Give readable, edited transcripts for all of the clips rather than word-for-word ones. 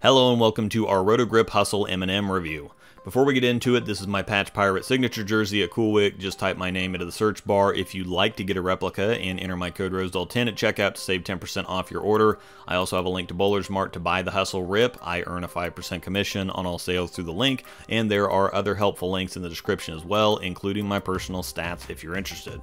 Hello and welcome to our Roto-Grip Hustle M&M review. Before we get into it, this is my Patch Pirate signature jersey at CoolWick. Just type my name into the search bar if you'd like to get a replica and enter my code ROSEDALL10 at checkout to save 10% off your order. I also have a link to Mart to buy the Hustle Rip. I earn a 5% commission on all sales through the link, and there are other helpful links in the description as well, including my personal stats if you're interested.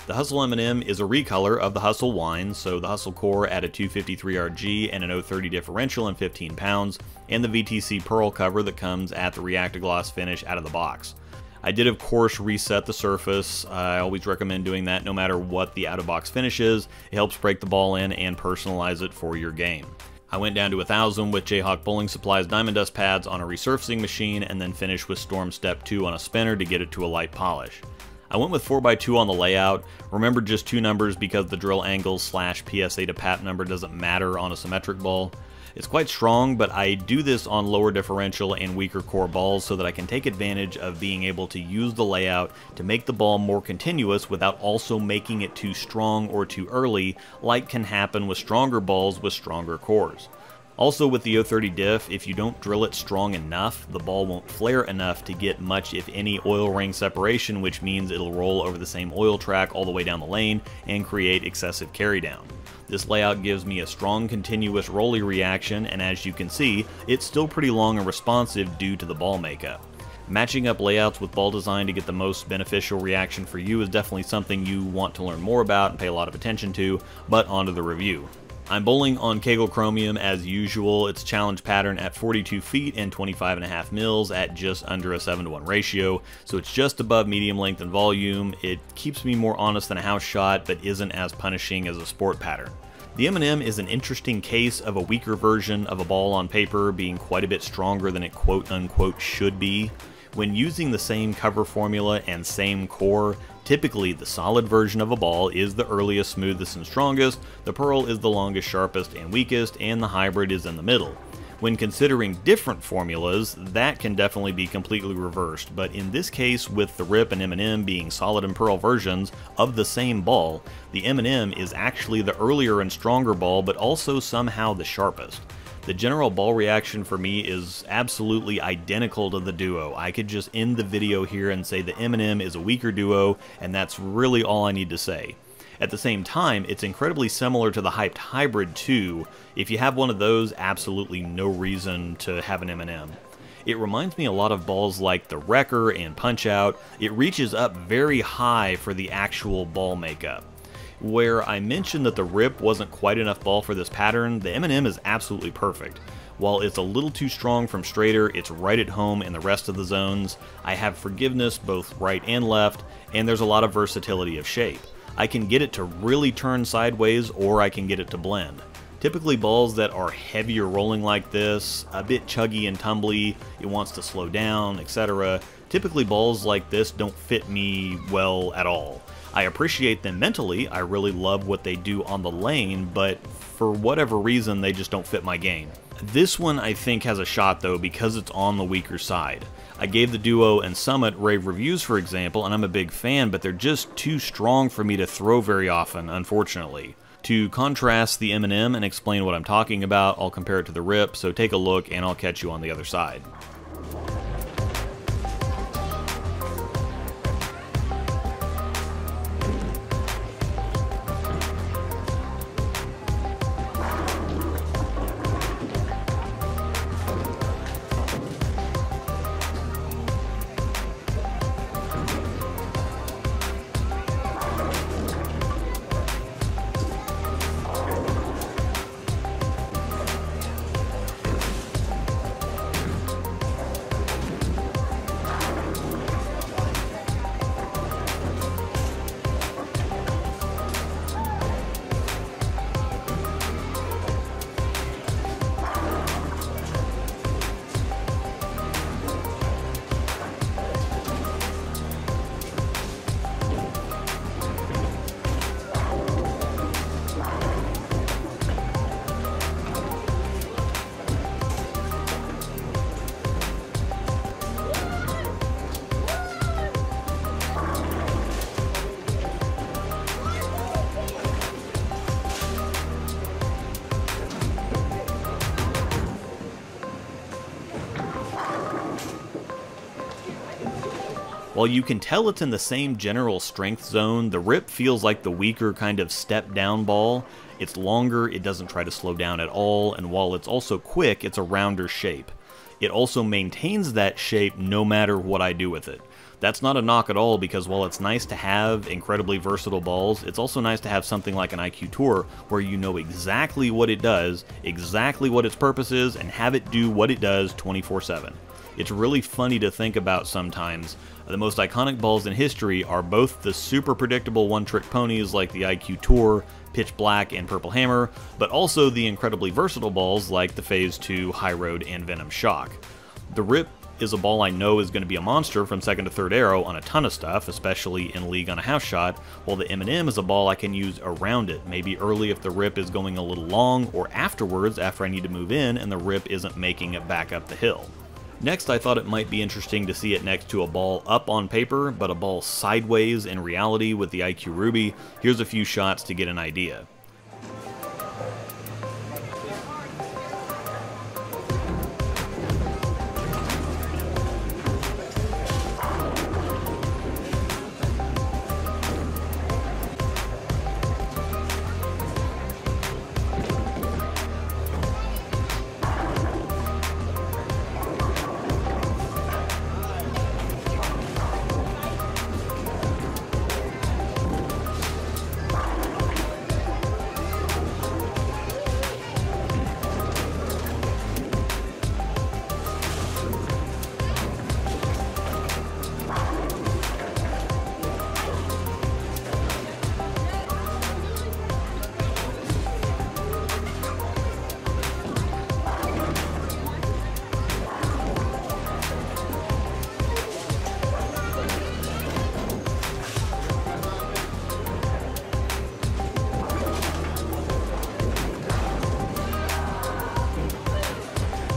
The Hustle M&M is a recolor of the Hustle Wine, so the Hustle Core at a 253 RG and an 030 differential and 15 pounds, and the VTC Pearl cover that comes at the React-A-Gloss finish out of the box. I did of course reset the surface. I always recommend doing that no matter what the out-of-box finish is. It helps break the ball in and personalize it for your game. I went down to 1000 with Jayhawk Bowling Supply's Diamond Dust pads on a resurfacing machine and then finished with Storm Step 2 on a spinner to get it to a light polish. I went with 4x2 on the layout. Remember just two numbers because the drill angle / PSA to PAP number doesn't matter on a symmetric ball. It's quite strong, but I do this on lower differential and weaker core balls so that I can take advantage of being able to use the layout to make the ball more continuous without also making it too strong or too early, like can happen with stronger balls with stronger cores. Also with the 030 diff, if you don't drill it strong enough, the ball won't flare enough to get much if any oil ring separation, which means it'll roll over the same oil track all the way down the lane and create excessive carry down. This layout gives me a strong continuous rolly reaction, and as you can see, it's still pretty long and responsive due to the ball makeup. Matching up layouts with ball design to get the most beneficial reaction for you is definitely something you want to learn more about and pay a lot of attention to, but onto the review. I'm bowling on Kegel Chromium as usual. It's challenge pattern at 42 feet and 25.5 mils at just under a 7:1 ratio, so it's just above medium length and volume. It keeps me more honest than a house shot, but isn't as punishing as a sport pattern. The M&M is an interesting case of a weaker version of a ball on paper being quite a bit stronger than it quote-unquote should be. When using the same cover formula and same core, typically the solid version of a ball is the earliest, smoothest, and strongest, the Pearl is the longest, sharpest, and weakest, and the hybrid is in the middle. When considering different formulas, that can definitely be completely reversed, but in this case with the Rip and M&M being solid and Pearl versions of the same ball, the M&M is actually the earlier and stronger ball, but also somehow the sharpest. The general ball reaction for me is absolutely identical to the Duo. I could just end the video here and say the M&M is a weaker Duo, and that's really all I need to say. At the same time, it's incredibly similar to the hyped Hybrid too. If you have one of those, absolutely no reason to have an M&M. It reminds me a lot of balls like the Wrecker and Punch-Out. It reaches up very high for the actual ball makeup. Where I mentioned that the Rip wasn't quite enough ball for this pattern, the M&M is absolutely perfect. While it's a little too strong from straighter, it's right at home in the rest of the zones. I have forgiveness both right and left, and there's a lot of versatility of shape. I can get it to really turn sideways, or I can get it to blend. Typically balls that are heavier rolling like this, a bit chuggy and tumbly, it wants to slow down, etc. Typically balls like this don't fit me well at all. I appreciate them mentally, I really love what they do on the lane, but for whatever reason they just don't fit my game. This one I think has a shot though because it's on the weaker side. I gave the Duo and Summit rave reviews for example, and I'm a big fan, but they're just too strong for me to throw very often, unfortunately. To contrast the M&M and explain what I'm talking about, I'll compare it to the Rip, so take a look and I'll catch you on the other side. While you can tell it's in the same general strength zone, the Rip feels like the weaker kind of step-down ball. It's longer, it doesn't try to slow down at all, and while it's also quick, it's a rounder shape. It also maintains that shape no matter what I do with it. That's not a knock at all, because while it's nice to have incredibly versatile balls, it's also nice to have something like an IQ Tour where you know exactly what it does, exactly what its purpose is, and have it do what it does 24/7. It's really funny to think about sometimes. The most iconic balls in history are both the super predictable one-trick ponies like the IQ Tour, Pitch Black, and Purple Hammer, but also the incredibly versatile balls like the Phase 2, High Road, and Venom Shock. The Rip is a ball I know is going to be a monster from second to third arrow on a ton of stuff, especially in League on a house shot, while the M&M is a ball I can use around it, maybe early if the Rip is going a little long, or afterwards after I need to move in and the Rip isn't making it back up the hill. Next, I thought it might be interesting to see it next to a ball up on paper, but a ball sideways in reality with the IQ Ruby. Here's a few shots to get an idea.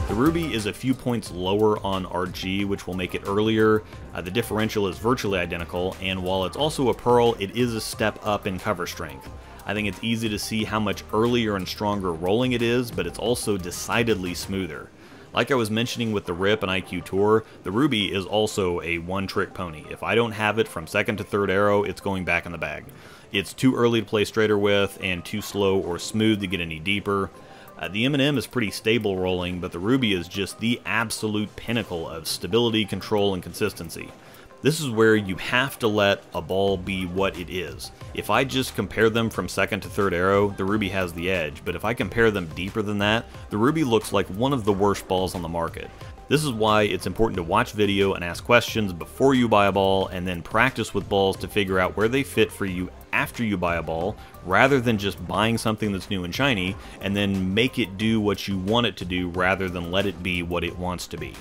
The Ruby is a few points lower on RG, which will make it earlier. The differential is virtually identical, and while it's also a Pearl, it is a step up in cover strength. I think it's easy to see how much earlier and stronger rolling it is, but it's also decidedly smoother. Like I was mentioning with the Rip and IQ Tour, the Ruby is also a one-trick pony. If I don't have it from second to third arrow, it's going back in the bag. It's too early to play straighter with, and too slow or smooth to get any deeper. The M&M is pretty stable rolling, but the Ruby is just the absolute pinnacle of stability, control, and consistency. This is where you have to let a ball be what it is. If I just compare them from second to third arrow, the Ruby has the edge, but if I compare them deeper than that, the Ruby looks like one of the worst balls on the market. This is why it's important to watch video and ask questions before you buy a ball, and then practice with balls to figure out where they fit for you after you buy a ball, rather than just buying something that's new and shiny, and then make it do what you want it to do rather than let it be what it wants to be.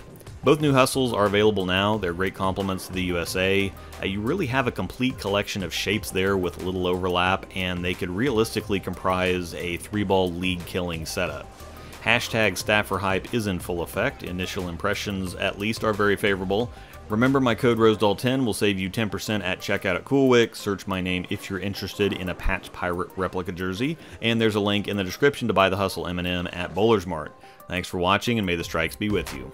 Both new Hustles are available now. They're great compliments to the USA. You really have a complete collection of shapes there with little overlap, and they could realistically comprise a 3-ball league killing setup. Hashtag Staffer Hype is in full effect. Initial impressions, at least, are very favorable. Remember, my code ROSEDOLL10 will save you 10% at checkout at CoolWick. Search my name if you're interested in a Patch Pirate replica jersey, and there's a link in the description to buy the Hustle M&M at Bowler's Mart. Thanks for watching, and may the strikes be with you.